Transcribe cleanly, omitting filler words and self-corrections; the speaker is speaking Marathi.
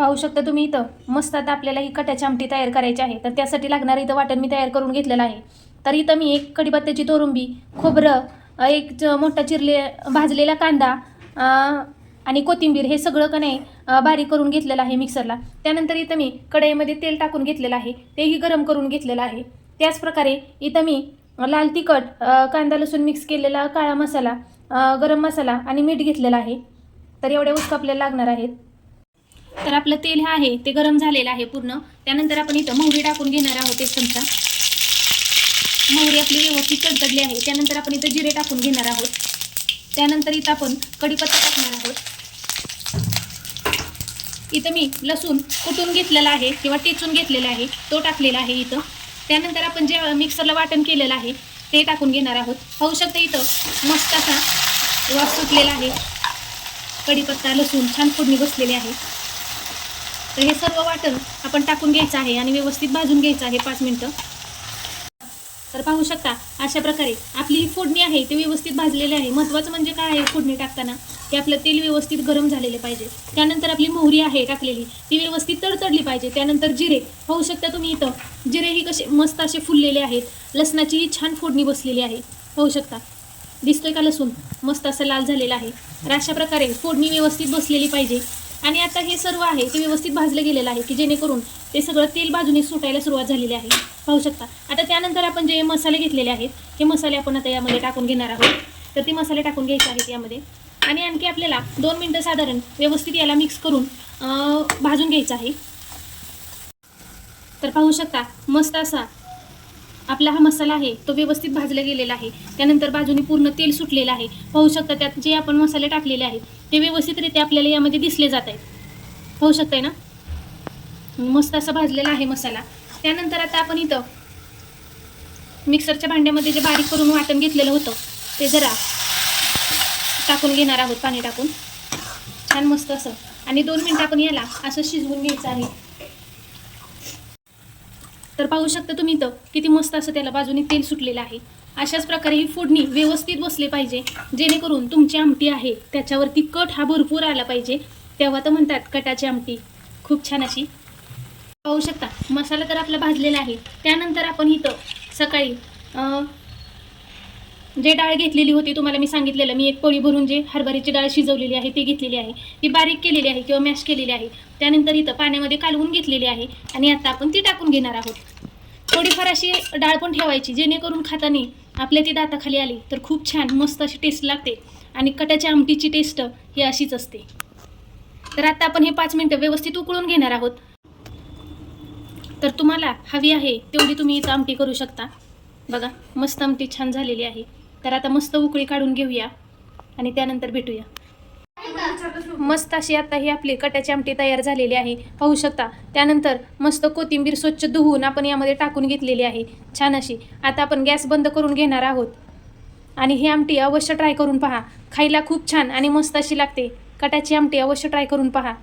पाहू शकता तुम्ही इथं मस्त आता आपल्याला ही कटाची आमटी तयार करायची आहे. तर त्यासाठी लागणारं इथं वाटण मी तयार करून घेतलेलं आहे. तर इथं मी एक कढीपत्त्याची तोरुंबी, खोबरं, एक मोठा भाजलेला कांदा आणि कोथिंबीर हे सगळं का नाही बारीक करून घेतलेलं आहे मिक्सरला. त्यानंतर इथं मी कढईमध्ये तेल टाकून घेतलेलं आहे, तेही गरम करून घेतलेलं आहे. त्याचप्रकारे इथं मी लाल तिखट, कांदा लसूण मिक्स केलेला काळा मसाला, गरम मसाला आणि मीठ घेतलेलं आहे. तर एवढ्या वस्तू आपल्याला लागणार आहेत. तर आपलं तेल हे आहे ते गरम झालेलं आहे पूर्ण. त्यानंतर आपण इथं मोहरी टाकून घेणार आहोत 1 चमचा. मोहरी आपली व्यवस्थित तडतडली आहे. त्यानंतर आपण इथं जिरे टाकून घेणार आहोत. त्यानंतर इथं आपण कढीपत्ता टाकणार आहोत. इथं मी लसूण कुटून घेतलेला आहे किंवा टेचून घेतलेला आहे तो टाकलेला आहे इथं. त्यानंतर आपण जे मिक्सरला वाटण केलेलं आहे ते टाकून घेणार आहोत. पाहू शकता इथं मस्त असा वास सुटलेला आहे. कढीपत्ता लसूण छान फोडणी बसलेली आहे. तर हे सर्व वाटण आपण टाकून घ्यायचं आहे आणि व्यवस्थित भाजून घ्यायचं आहे 5 मिनिटं. तर पाहू शकता अशा प्रकारे आपली ही फोडणी आहे ती व्यवस्थित भाजलेली आहे. महत्त्वाचं म्हणजे काय आहे फोडणी टाकताना की आपलं तेल व्यवस्थित गरम झालेले पाहिजे. त्यानंतर आपली मोहरी आहे टाकलेली ती व्यवस्थित तडतडली पाहिजे. त्यानंतर जिरे पाहू शकता तुम्ही इथं जिरेही कसे मस्त असे फुललेले आहेत. लसणाचीही छान फोडणी बसलेली आहे. पाहू शकता दिसतोय का लसूण मस्त असं लाल झालेला आहे. तर अशा प्रकारे फोडणी व्यवस्थित बसलेली पाहिजे. आणि आता हे सर्व आहे ते व्यवस्थित भाजलं गेलेलं आहे की जेणेकरून ते सगळं तेल बाजूने सुटायला सुरुवात झालेली आहे. पाहू शकता. आता त्यानंतर आपण जे मसाले घेतलेले आहेत हे मसाले आपण आता यामध्ये टाकून घेणार आहोत. तर ते मसाले टाकून घ्यायचे आहेत यामध्ये आणि आणखी आपल्याला 2 मिनिटं साधारण व्यवस्थित याला मिक्स करून भाजून घ्यायचं आहे. तर पाहू शकता मस्त असा आपला हा मसाला आहे तो व्यवस्थित भाजला गेलेला आहे. त्यानंतर बाजूने पूर्ण तेल सुटलेलं आहे. पाहू शकता त्यात जे आपण मसाले टाकलेले आहेत ते व्यवस्थितरित्या आपल्याला यामध्ये दिसले जात आहेत. पाहू शकताय ना मस्त असा भाजलेला आहे मसाला. त्यानंतर आता आपण इथं मिक्सरच्या भांड्यामध्ये जे बारीक करून वाटण घेतलेलं होतं ते जरा टाकून घेणार आहोत पाणी टाकून छान मस्त असं. आणि 2 मिनिटं आपण याला असं शिजवून घ्यायचं आहे. तर पाहू शकता तुम्ही इथं किती मस्त असं त्याला बाजूने तेल सुटलेलं आहे. अशाच प्रकारे ही फोडणी व्यवस्थित बसली पाहिजे जेणेकरून तुमची आमटी आहे त्याच्यावरती कट हा भरपूर आला पाहिजे. तेव्हा तर म्हणतात कटाची आमटी खूप छान अशी. पाहू शकता मसाला तर आपला भाजलेला आहे. त्यानंतर आपण इथं सकाळी जे डाळ घेतलेली होती तुम्हाला मी सांगितलेलं मी 1 पोळी भरून जे हरभऱ्याची डाळ शिजवलेली आहे ती घेतलेली आहे. ती बारीक केलेली आहे किंवा मॅश केलेली आहे. त्यानंतर इथं पाण्यामध्ये कालवून घेतलेली आहे आणि आता आपण ती टाकून घेणार आहोत. थोडीफार अशी डाळ पण ठेवायची जेणेकरून खाताना आपल्या ती दाताखाली आली तर खूप छान मस्त अशी टेस्ट लागते. आणि कटाच्या आमटीची टेस्ट ही अशीच असते. तर आता आपण हे 5 मिनिटं व्यवस्थित उकळून घेणार आहोत. तर तुम्हाला हवी आहे तेवढी तुम्ही इथं आमटी करू शकता. बघा मस्त आमटी छान झालेली आहे. तर आता मस्त उकळी काढून घेऊया आणि त्यानंतर भेटूया. मस्त अशी आता ही आपली कटाची आमटी तयार झालेली आहे. पाहू शकता. त्यानंतर मस्त कोथिंबीर स्वच्छ धुवून आपण यामध्ये टाकून घेतलेली आहे छान अशी. आता आपण गॅस बंद करून घेणार आहोत आणि ही आमटी अवश्य ट्राय करून पहा. खायला खूप छान आणि मस्त अशी लागते. कटाची आमटी अवश्य ट्राय करून पहा.